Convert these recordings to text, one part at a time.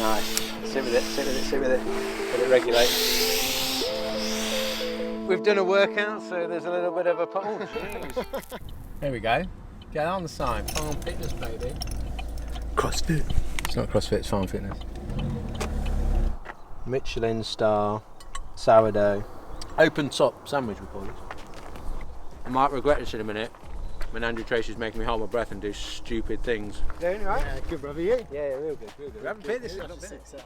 Nice. Sit with it, sit with it, sit with it. Let it regulate. We've done a workout, so there's a little bit of a... Oh, jeez. There we go. Get on the sign. Farm fitness, baby. CrossFit. It's not CrossFit, it's farm fitness. Michelin star, sourdough, open top sandwich we call it. I might regret this in a minute when Andrew Tracey's making me hold my breath and do stupid things. Doing right? Yeah, good brother, you? Yeah, real good, real good. We haven't fit this, I've not been it.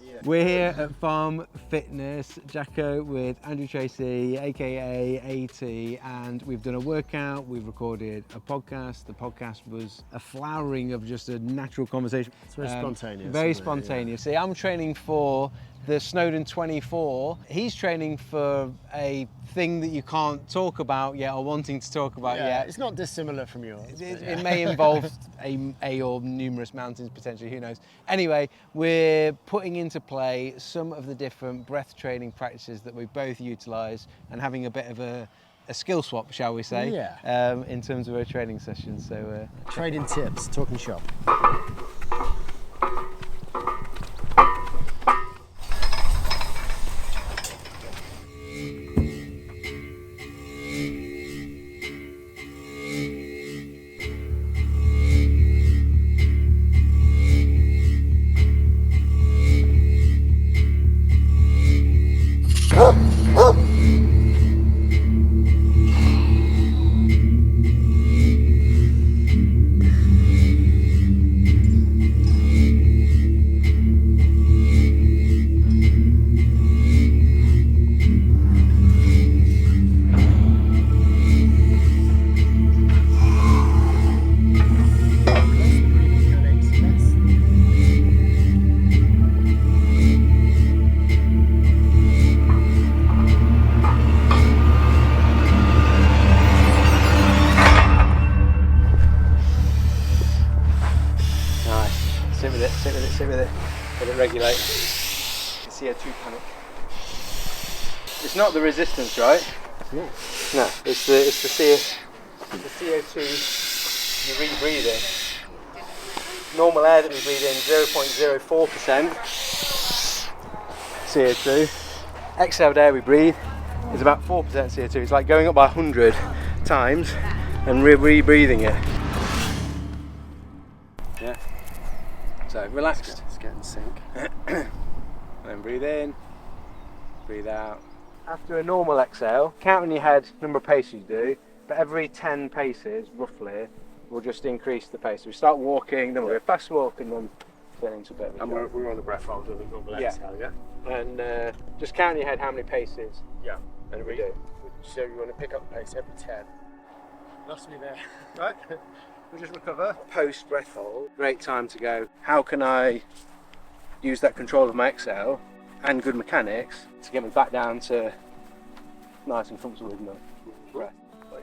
Yeah. We're here at Farm Fitness, Jacko with Andrew Tracey, aka AT, and we've done a workout, we've recorded a podcast. The podcast was a flowering of just a natural conversation. It's very spontaneous. Very spontaneous. Yeah. See, I'm training for the Snowdon 24. He's training for a thing that you can't talk about yet or wanting to talk about yet. It's not dissimilar from yours. It may involve a or numerous mountains potentially, who knows. Anyway, we're putting into play some of the different breath training practices that we both utilise and having a bit of a skill swap, shall we say, in terms of our training sessions. So trading tips, talking shop. sit with it, let it regulate. CO2 panic. It's not the resistance, right? No. No, it's the CO2 you rebreathe in. Normal air that we breathe in, 0.04% CO2. Exhaled air we breathe is about 4% CO2. It's like going up by 100 times and rebreathing it. Yeah. So relaxed. It's getting sync. Then breathe in, breathe out. After a normal exhale, count in your head number of paces you do, but every 10 paces, roughly, we'll just increase the pace. So we start walking, then we'll go fast walk, and then turn into a bit of a And we're on the breath hold with a normal exhale, yeah? And just count in your head how many paces. Yeah. And we do. So you want to pick up the pace every 10. Lost me there. Right. We'll just recover. Post breath hold. Great time to go, how can I use that control of my exhale and good mechanics to get me back down to nice and comfortable with my breath.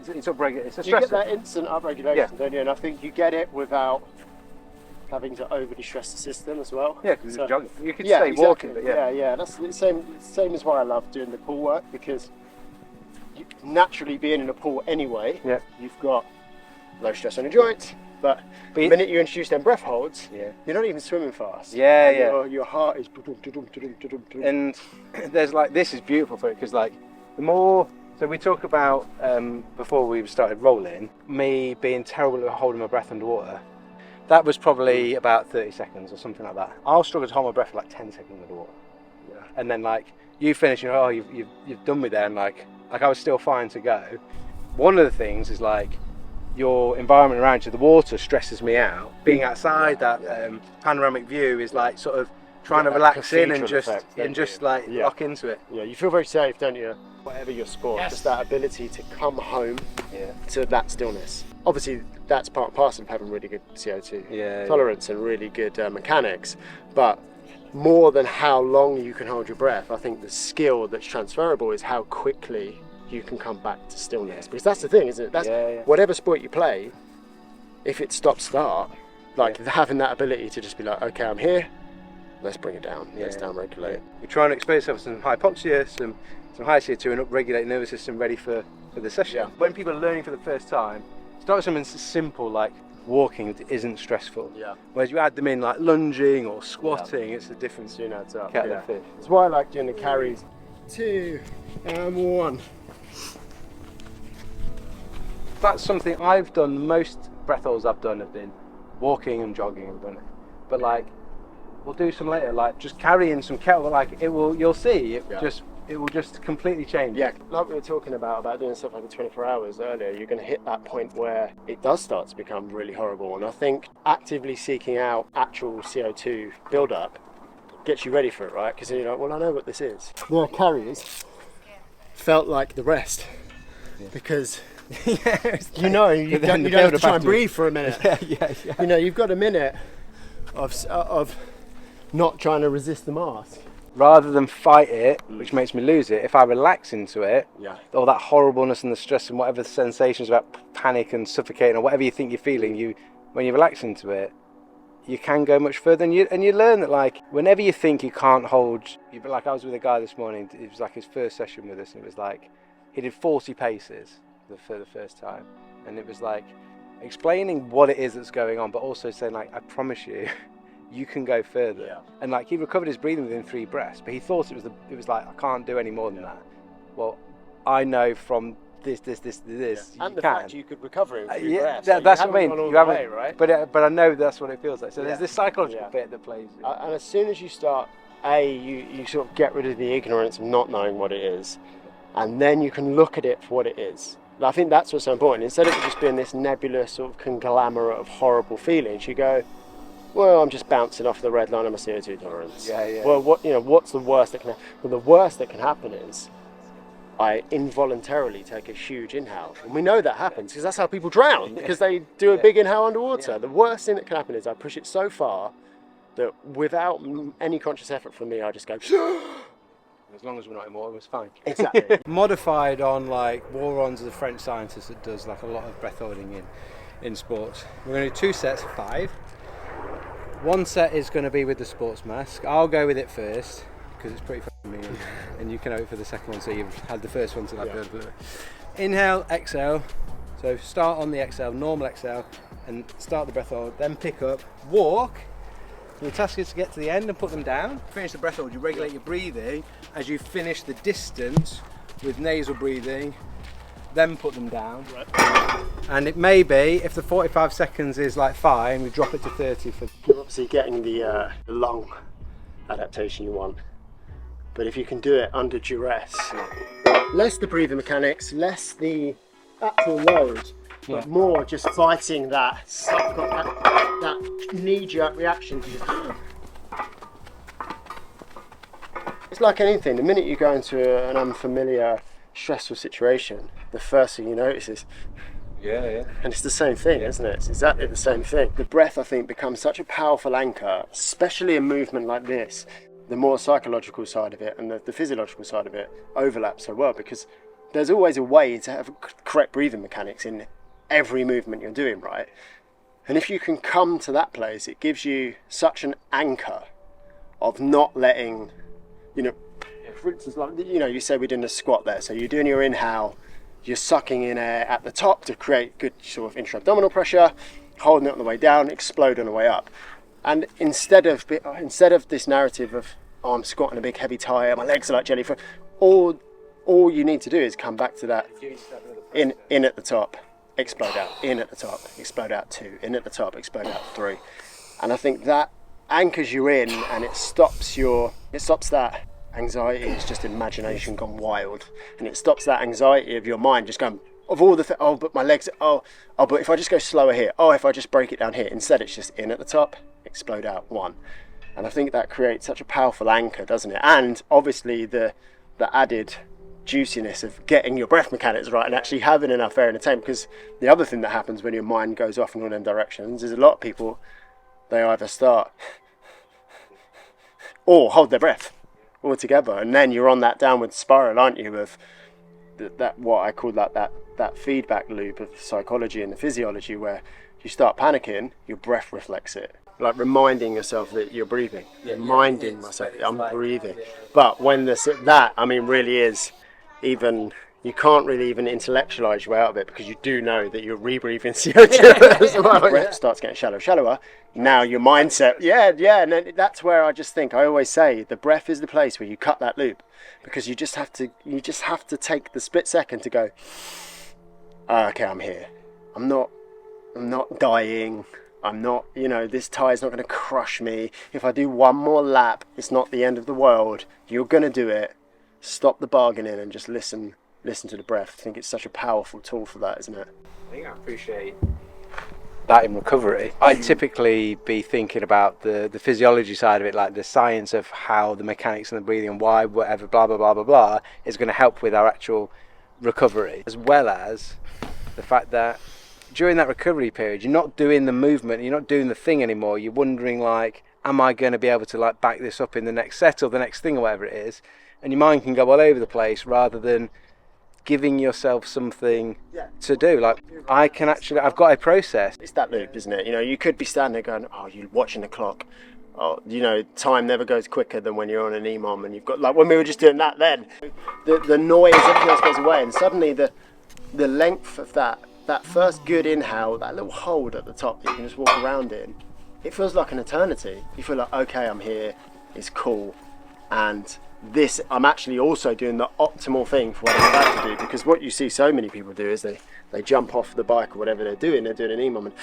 It's upregulated. It's a stress. You get that instant upregulation, don't you? And I think you get it without having to overly stress the system as well. Yeah, because it's jogging. You could stay walking, but yeah. That's the same as why I love doing the pool work, because you, naturally being in a pool anyway, you've got low stress on your joints. But the minute you introduce them breath holds, you're not even swimming fast. Your heart is. And there's like, this is beautiful for it, because like the more. So we talk about before we started rolling, me being terrible at holding my breath underwater. That was probably about 30 seconds or something like that. I'll struggle to hold my breath for like 10 seconds underwater. Yeah. And then like you finish, and you've done me there, and like I was still fine to go. One of the things is like your environment around you, the water stresses me out. Being outside that panoramic view is like sort of trying to relax in and just lock into it. Yeah, you feel very safe, don't you? Whatever your sport, just that ability to come home to that stillness. Obviously, that's part and parcel of having really good CO2 tolerance and really good mechanics. But more than how long you can hold your breath, I think the skill that's transferable is how quickly you can come back to stillness. Because that's the thing, isn't it? That's whatever sport you play, if it's stop-start, like having that ability to just be like, okay, I'm here, let's bring it down, let's down-regulate. You're trying to expose yourself to some hypoxia, some high CO2, and upregulate the nervous system ready for the session. When people are learning for the first time, start with something simple like walking isn't stressful. Yeah. Whereas you add them in like lunging or squatting, it's a different soon adds up. kettle of fish. That's why I like doing the carries. 2 and 1. That's something I've done. Most breath holds I've done have been walking and jogging and done it. But like, we'll do some later, like just carrying some kettle, like you'll see, it will just completely change. Yeah, like we were talking about doing stuff like the 24 hours earlier, you're going to hit that point where it does start to become really horrible. And I think actively seeking out actual CO2 build-up gets you ready for it, right? Because you're like, well, I know what this is. The carries felt like the rest, because you don't have to try and breathe for a minute. Yeah. You know, you've got a minute of not trying to resist the mask. Rather than fight it, which makes me lose it, if I relax into it, all that horribleness and the stress and whatever the sensations about panic and suffocating or whatever you think you're feeling, when you relax into it, you can go much further. And you learn that, like, whenever you think you can't hold, like I was with a guy this morning, it was like his first session with us, and it was like, he did 40 paces for the first time. And it was like, explaining what it is that's going on, but also saying, like, I promise you, you can go further. Yeah. And like, he recovered his breathing within 3 breaths, but he thought it was like, I can't do any more than that. Well, I know from this, and the fact you could recover in 3 breaths. That's what I mean. You haven't, right? But I know that's what it feels like. So there's this psychological bit that plays. And as soon as you start, you sort of get rid of the ignorance of not knowing what it is, and then you can look at it for what it is. And I think that's what's so important. Instead of it just being this nebulous sort of conglomerate of horrible feelings, you go, well, I'm just bouncing off the red line of my CO2 tolerance. Yeah. Well, what's the worst that can happen? Well, the worst that can happen is I involuntarily take a huge inhale. And we know that happens because that's how people drown, because they do a big inhale underwater. The worst thing that can happen is I push it so far that without any conscious effort from me, I just go... As long as we're not in water, it's fine. Exactly. Modified on, like, Warren's the French scientist that does like a lot of breath holding in sports. We're going to do 2 sets of 5. 1 set is going to be with the sports mask. I'll go with it first because it's pretty fun for me, and you can have it for the second one, so you've had the first one to that third. Inhale, exhale. So start on the exhale, normal exhale, and start the breath hold. Then pick up, walk. The task is to get to the end and put them down. Finish the breath hold. You regulate your breathing as you finish the distance with nasal breathing. Then put them down. Right. And it may be, if the 45 seconds is like fine, we drop it to 30 for... You're obviously getting the lung adaptation you want, but if you can do it under duress, less the breathing mechanics, less the actual load, but more just fighting that knee-jerk reaction. It's like anything, the minute you go into an unfamiliar, stressful situation, the first thing you notice is, and it's the same thing, isn't it? It's exactly the same thing. The breath, I think, becomes such a powerful anchor, especially in movement like this. The more psychological side of it and the physiological side of it overlap so well, because there's always a way to have correct breathing mechanics in every movement you're doing, right? And if you can come to that place, it gives you such an anchor of not letting, for instance, like, you said we're doing a squat there, so you're doing your inhale, you're sucking in air at the top to create good sort of intra-abdominal pressure, holding it on the way down, explode on the way up. And instead of this narrative of, oh, I'm squatting a big heavy tire, my legs are like jellyfish, all you need to do is come back to that in at the top, explode out, in at the top, explode out 2, in at the top, explode out 3. And I think that anchors you in, and it stops that anxiety. It's just imagination gone wild, and it stops that anxiety of your mind just going, of all the but my legs, but if I just go slower here, if I just break it down here. Instead, it's just in at the top, explode out 1. And I think that creates such a powerful anchor, doesn't it? And obviously the added juiciness of getting your breath mechanics right and actually having enough air in the tank. Because the other thing that happens when your mind goes off in all them directions is a lot of people, they either start or hold their breath all together, and then you're on that downward spiral, aren't you, of that what I call that feedback loop of psychology and the physiology, where you start panicking, your breath reflects it, like reminding yourself that you're breathing, reminding myself that I'm breathing. But when that really is, even you can't really even intellectualize your way out of it, because you do know that you're rebreathing CO2 as well. Breath starts getting shallower. Now your mindset, and then that's where I just think, I always say, the breath is the place where you cut that loop, because you just have to take the split second to go, okay, I'm here. I'm not dying. I'm not, this tire's not going to crush me. If I do one more lap, it's not the end of the world. You're going to do it. Stop the bargaining and just listen to the breath. I think it's such a powerful tool for that, isn't it? I think I appreciate that in recovery. I'd typically be thinking about the physiology side of it, like the science of how the mechanics and the breathing and why, whatever, blah, blah, blah, blah, blah, is going to help with our actual recovery, as well as the fact that during that recovery period, you're not doing the movement, you're not doing the thing anymore. You're wondering, like, am I going to be able to, like, back this up in the next set or the next thing or whatever it is? And your mind can go all over the place rather than giving yourself something to do. Like, I've got a process. It's that loop, isn't it? You could be standing there going, oh, you're watching the clock. Oh, time never goes quicker than when you're on an EMOM, and you've got, like when we were just doing that then, the noise, everything else goes away, and suddenly the length of that first good inhale, that little hold at the top that you can just walk around in, it feels like an eternity. You feel like, okay, I'm here, it's cool, and this, I'm actually also doing the optimal thing for what I'm about to do, because what you see so many people do is they jump off the bike or whatever they're doing an EMOM and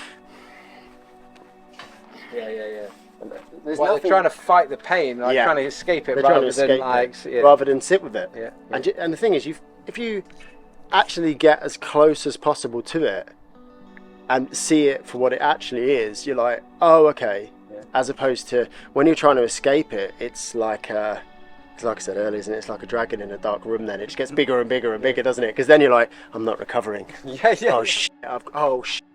and they're trying to fight the pain, like trying to escape it, rather than sit with it. And the thing is, if you actually get as close as possible to it and see it for what it actually is, you're like, oh, okay. As opposed to when you're trying to escape it, it's like I said earlier, isn't it? It's like a dragon in a dark room. Then it just gets bigger and bigger and bigger, doesn't it? Because then you're like, I'm not recovering. Oh shit!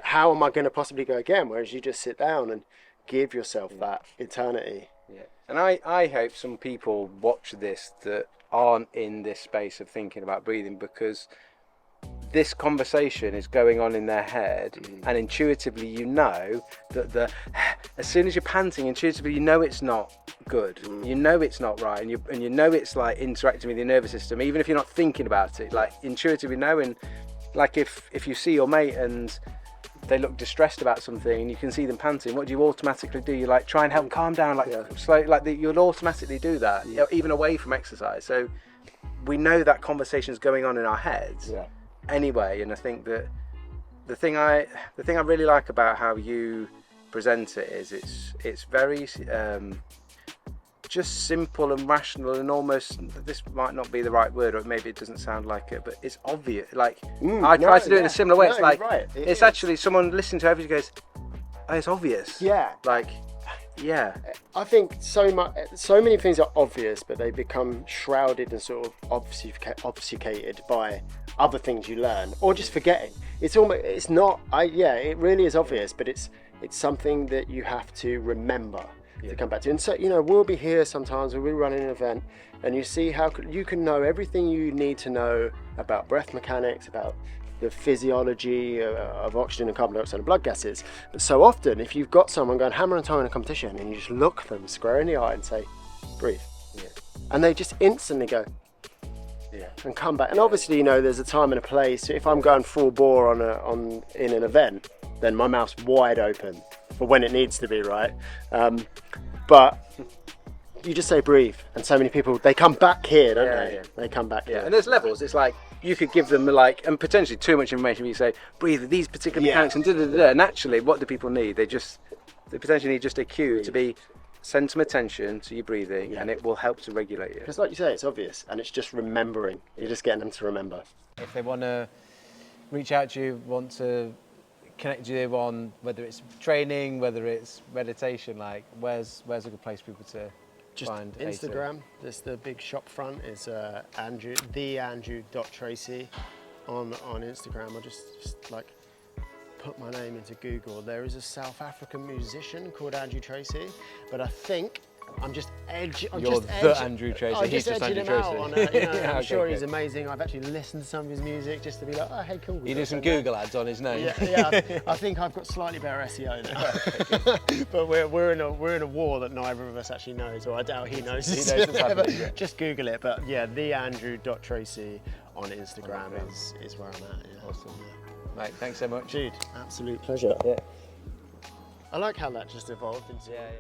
How am I going to possibly go again? Whereas you just sit down and give yourself that eternity. And I hope some people watch this that aren't in this space of thinking about breathing, because this conversation is going on in their head, and intuitively that as soon as you're panting, intuitively it's not good. It's not right, and it's like interacting with your nervous system, even if you're not thinking about it. Like intuitively knowing, like if you see your mate and they look distressed about something and you can see them panting, what do you automatically do? You like try and help them calm down, you'll automatically do that, even away from exercise. So we know that conversation is going on in our heads. Anyway, and I think that the thing I really like about how you present it is it's very just simple and rational, and almost, this might not be the right word, or maybe it doesn't sound like it, but it's obvious. Like I try to do it in a similar way. It's like it's actually someone listening to everything goes, oh, it's obvious. I think so many things are obvious, but they become shrouded and sort of obfuscated by other things you learn, or just forgetting. It really is obvious, but it's something that you have to remember to come back to. And so, we'll be here sometimes, we'll be running an event, and you see how you can know everything you need to know about breath mechanics, about the physiology of oxygen and carbon dioxide and blood gases. But so often, if you've got someone going hammer and tongue in a competition, and you just look them square in the eye and say, breathe. And they just instantly go, and come back. And obviously, there's a time and a place. If I'm going full bore in an event, then my mouth's wide open for when it needs to be, right? But you just say breathe, and so many people, they come back here, don't they? They come back here. And there's levels. It's like you could give them and potentially too much information. You say breathe these particular mechanics and and actually, what do people need? They potentially need just a cue to be. Send some attention to your breathing, and it will help to regulate you. Because like you say, it's obvious, and it's just remembering. You're just getting them to remember. If they want to reach out to you, want to connect you on whether it's training, whether it's meditation, like where's a good place for people to find Instagram. There's the big shop front is Andrew.Tracey on Instagram. Or just like put my name into Google. There is a South African musician called Andrew Tracey, but I think I'm just edging. You're the Andrew Tracey. He's just Andrew Tracey. I'm sure he's amazing. I've actually listened to some of his music just to be like, oh, hey, cool. You do some Google ads on his name. Yeah. I think I've got slightly better SEO now. But we're in a war that neither of us actually knows, or I doubt he knows. He knows what's happening. Yeah. Just Google it. But yeah, theandrew.tracey on Instagram is where I'm at. Yeah. Awesome. Mate, thanks so much. Jude, absolute pleasure. Yeah. I like how that just evolved into. Yeah.